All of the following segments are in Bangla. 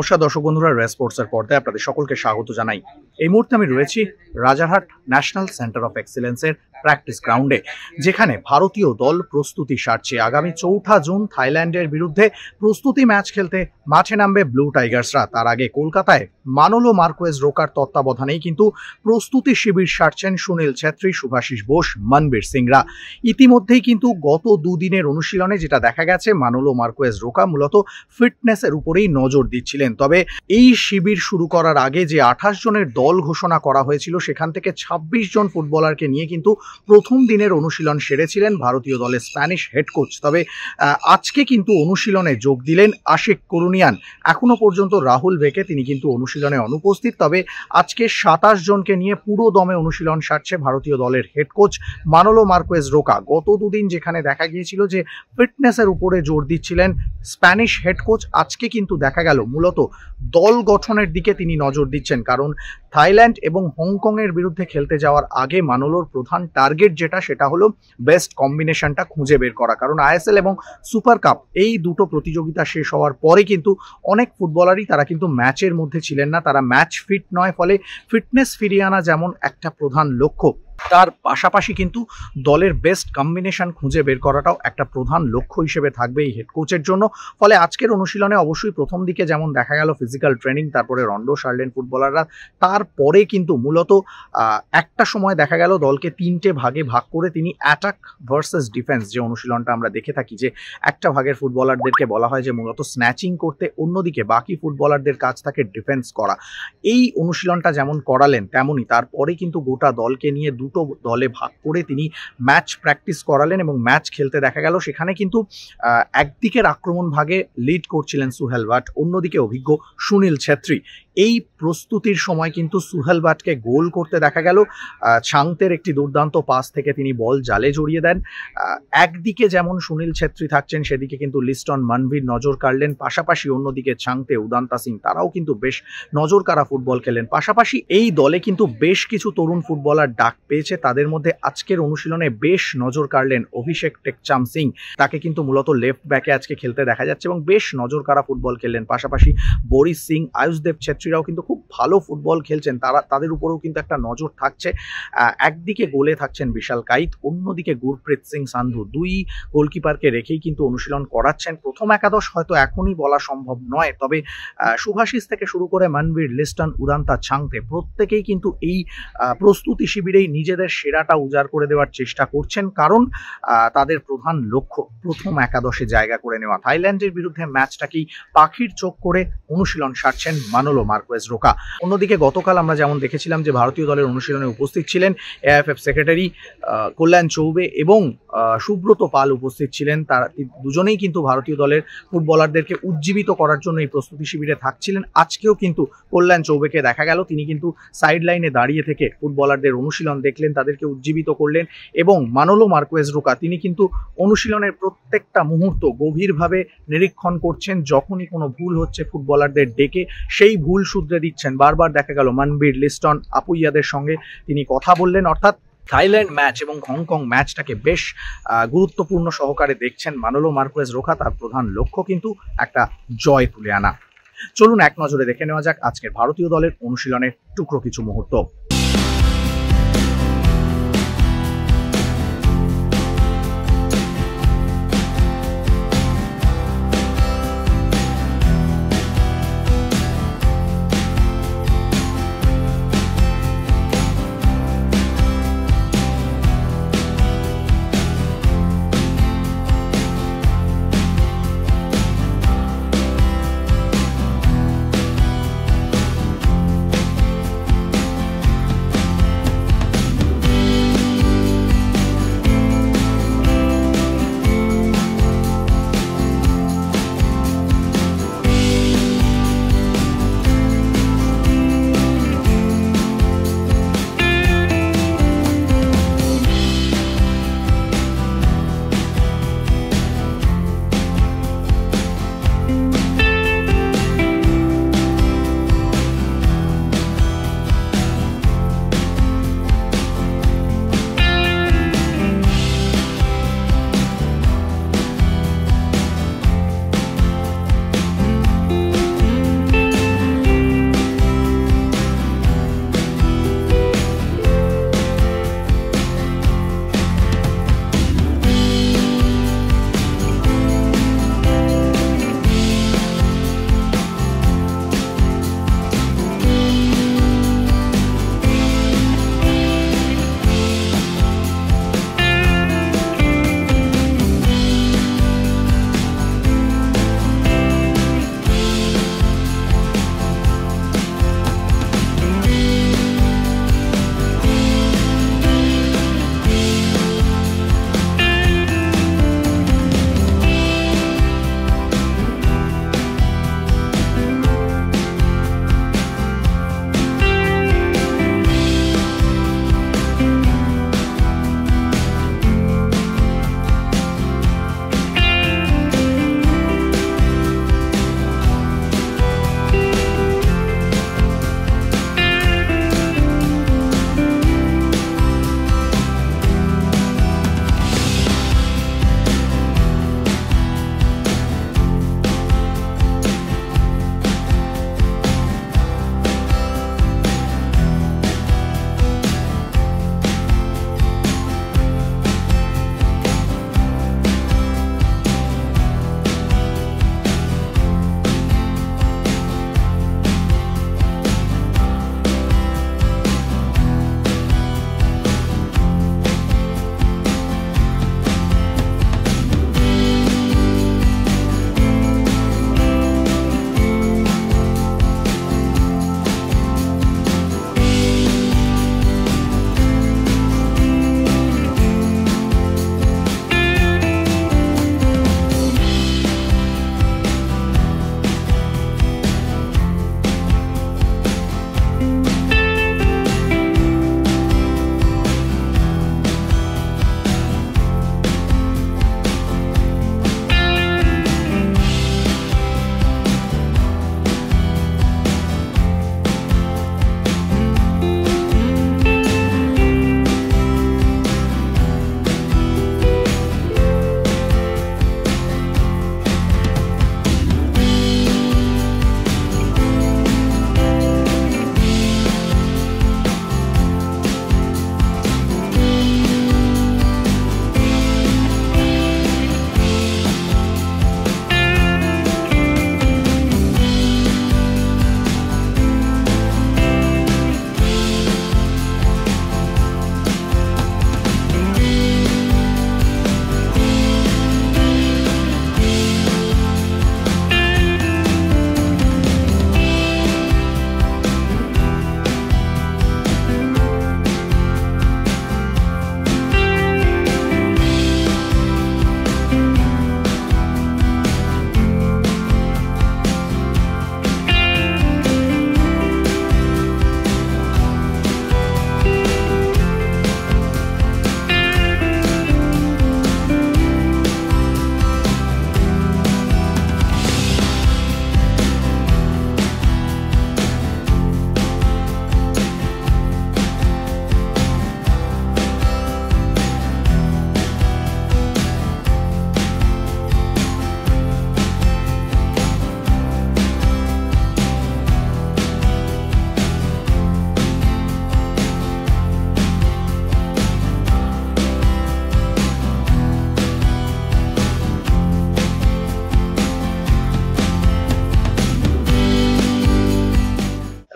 নমস্কার দর্শক বন্ধুরা, রেস স্পোর্টসের পর্দায় আপনাদের সকলকে স্বাগত জানাই। এই মুহূর্তে আমি রয়েছি রাজারহাট ন্যাশনাল সেন্টার অফ এক্সিলেন্সের প্র্যাকটিস গ্রাউন্ডে, যেখানে ভারতীয় দল প্রস্তুতি সারছে। আগামী 4 জুন থাইল্যান্ডের বিরুদ্ধে প্রস্তুতি ম্যাচ খেলতে মাঠে নামবে ব্লু টাইগার্সরা। তার আগে কলকাতায় মানোলো মার্কোয়েজ রোকার তত্ত্বাবধানেই কিন্তু প্রস্তুতি শিবির সারছেন সুনীল ছেত্রী, শুভাশিস বোস, মনবীর সিংরা। ইতিমধ্যেই কিন্তু গত দুদিনের অনুশীলনে যেটা দেখা গেছে, মানোলো মার্কোয়েজ রোকা মূলত ফিটনেসের উপরেই নজর দিচ্ছিলেন। তবে এই শিবির শুরু করার আগে যে 28 জনের দল ঘোষণা করা হয়েছিল, সেখান থেকে 26 জন ফুটবলারকে নিয়ে কিন্তু প্রথম দিনের অনুশীলন সেরেছিলেন ভারতীয় দলের স্প্যানিশ হেড কোচ। তবে আজকে কিন্তু অনুশীলনে যোগ দিলেন আশিক কুরুনিয়ান। এখনো পর্যন্ত রাহুল বেকে তিনি কিন্তু অনুশীলনে অনুপস্থিত। তবে আজকে 27 জনকে নিয়ে পুরো দমে অনুশীলন সারছে ভারতীয় দলের head coach Manolo Marquez Roca. গত দুদিন যেখানে দেখা গিয়েছিল যে ফিটনেসের উপরে জোর দিচ্ছিলেন স্প্যানিশ হেড কোচ, আজকে কিন্তু দেখা গেল মূলত দল গঠনের দিকে তিনি নজর দিচ্ছেন। কারণ থাইল্যান্ড এবং হংকং এর বিরুদ্ধে খেলতে যাওয়ার আগে মানোলোর প্রধান টার্গেট সেটা হলো বেস্ট কম্বিনেশনটা খুঁজে বের করা। কারণ আইএসএল এবং সুপার কাপ এই দুটো প্রতিযোগিতা শেষ হওয়ার পরে কিন্তু অনেক ফুটবলারই তারা কিন্তু ম্যাচের মধ্যে ছিলেন না, তারা ম্যাচ ফিট নয়। ফলে ফিটনেস ফিরিয়ে আনা যেমন একটা প্রধান লক্ষ্য, তার পাশাপাশি কিন্তু দলের বেস্ট কম্বিনেশন খুঁজে বের করাটাও একটা প্রধান লক্ষ্য হিসেবে থাকবে এই হেড কোচের জন্য। ফলে আজকের অনুশীলনে অবশ্যই প্রথম দিকে যেমন দেখা গেল ফিজিক্যাল ট্রেনিং, তারপরে রন্ডো সারলেন ফুটবলাররা। তারপরে কিন্তু মূলত একটা সময় দেখা গেল দলকে 3টে ভাগে ভাগ করে তিনি অ্যাটাক ভার্সেস ডিফেন্স যে অনুশীলনটা আমরা দেখে থাকি, যে একটা ভাগের ফুটবলারদেরকে বলা হয় যে মূলত স্ন্যাচিং করতে, অন্যদিকে বাকি ফুটবলারদের কাজ থাকে ডিফেন্স করা। এই অনুশীলনটা যেমন করালেন, তেমনই তারপরে কিন্তু গোটা দলকে নিয়ে দুটো দলে ভাগ করে তিনি ম্যাচ প্র্যাকটিস করালেন এবং ম্যাচ খেলতে দেখা গেল। সেখানে কিন্তু একদিকের আক্রমণ ভাগে লিড করছিলেন সুহেল ভাট, অন্যদিকে অভিজ্ঞ সুনীল ছেত্রী। এই প্রস্তুতির সময় কিন্তু সুহেল ভাটকে গোল করতে দেখা গেল। ছাংতের একটি দুর্দান্ত পাস থেকে তিনি বল জালে জড়িয়ে দেন। একদিকে যেমন সুনীল ছেত্রী থাকছেন, সেদিকে কিন্তু লিস্টন মনবীর নজর কাড়লেন। পাশাপাশি অন্যদিকে ছাংতে, উদান্তা সিং তারাও কিন্তু বেশ নজর কাড়া ফুটবল খেলেন। পাশাপাশি এই দলে কিন্তু বেশ কিছু তরুণ ফুটবলার ডাক পেয়েছে। তাদের মধ্যে আজকের অনুশীলনে বেশ নজর কাড়লেন অভিষেক টেকচাম সিং, তাকে কিন্তু মূলত লেফট ব্যাকে আজকে খেলতে দেখা যাচ্ছে এবং বেশ নজর কাড়া ফুটবল খেললেন। পাশাপাশি বরিস সিং, আয়ুষদেব ছেত্রীরাও কিন্তু খুব ভালো ফুটবল খেলছেন, তাদের উপরেও কিন্তু একটা নজর থাকছে। একদিকে গোলে থাকছেন বিশাল কাইত, অন্যদিকে গুরপ্রীত সিং সান্ধু। দুই গোলকিপারকে রেখেই কিন্তু অনুশীলন করাচ্ছেন। প্রথম একাদশ হয়তো এখনই বলা সম্ভব নয়, তবে শুভাশিস থেকে শুরু করে মনবীর, লিস্টন, উদান্তা, ছাংতে প্রত্যেকেই কিন্তু এই প্রস্তুতি শিবিরেই নিজেদের সেরাটা উজাড় করে দেওয়ার চেষ্টা করছেন। কারণ তাদের প্রধান লক্ষ্য প্রথম একাদশে জায়গা করে নেওয়া। থাইল্যান্ডের বিরুদ্ধে ম্যাচটাকেই পাখির চোখ করে অনুশীলন সারছেন মানোলো মার্কোয়েজ রোকা। অন্যদিকে গতকাল আমরা যেমন দেখেছিলাম যে ভারতীয় দলের অনুশীলনে উপস্থিত ছিলেন এআইএফএফ সেক্রেটারি কল্যাণ চৌবে এবং সুব্রত পাল উপস্থিত ছিলেন। তারা দুজনেই কিন্তু ভারতীয় দলের ফুটবলারদেরকে উজ্জীবিত করার জন্য এই প্রস্তুতি শিবিরে থাকছিলেন। আজকেও কিন্তু কল্যাণ চৌবেকে দেখা গেল তিনি কিন্তু সাইড লাইনে দাঁড়িয়ে থেকে ফুটবলারদের অনুশীলন দেখলেন, তাদেরকে উজ্জীবিত করলেন। এবং মানোলো মার্কোয়েজ রোকা তিনি কিন্তু অনুশীলনের প্রত্যেকটা মুহূর্ত গভীরভাবে নিরীক্ষণ করছেন। যখনই কোনো ভুল হচ্ছে ফুটবলারদের ডেকে সেই ভুল শুধরে দিচ্ছেন। বারবার দেখা গেল মনবীর, লিস্টন, আপুইয়াদের সঙ্গে তিনি কথা বললেন। অর্থাৎ থাইল্যান্ড ম্যাচ এবং হংকং ম্যাচটাকে বেশ গুরুত্বপূর্ণ সহকারে দেখছেন মানোলো মার্কোয়েজ রোকা। তার প্রধান লক্ষ্য কিন্তু একটা জয় তুলে আনা। চলুন এক নজরে দেখে নেওয়া যাক আজকের ভারতীয় দলের অনুশীলনের টুকরো কিছু মুহূর্ত।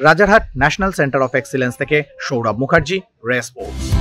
Rajarhat national centre of excellence থেকে সৌরভ মুখার্জি, রে স্পোর্টস।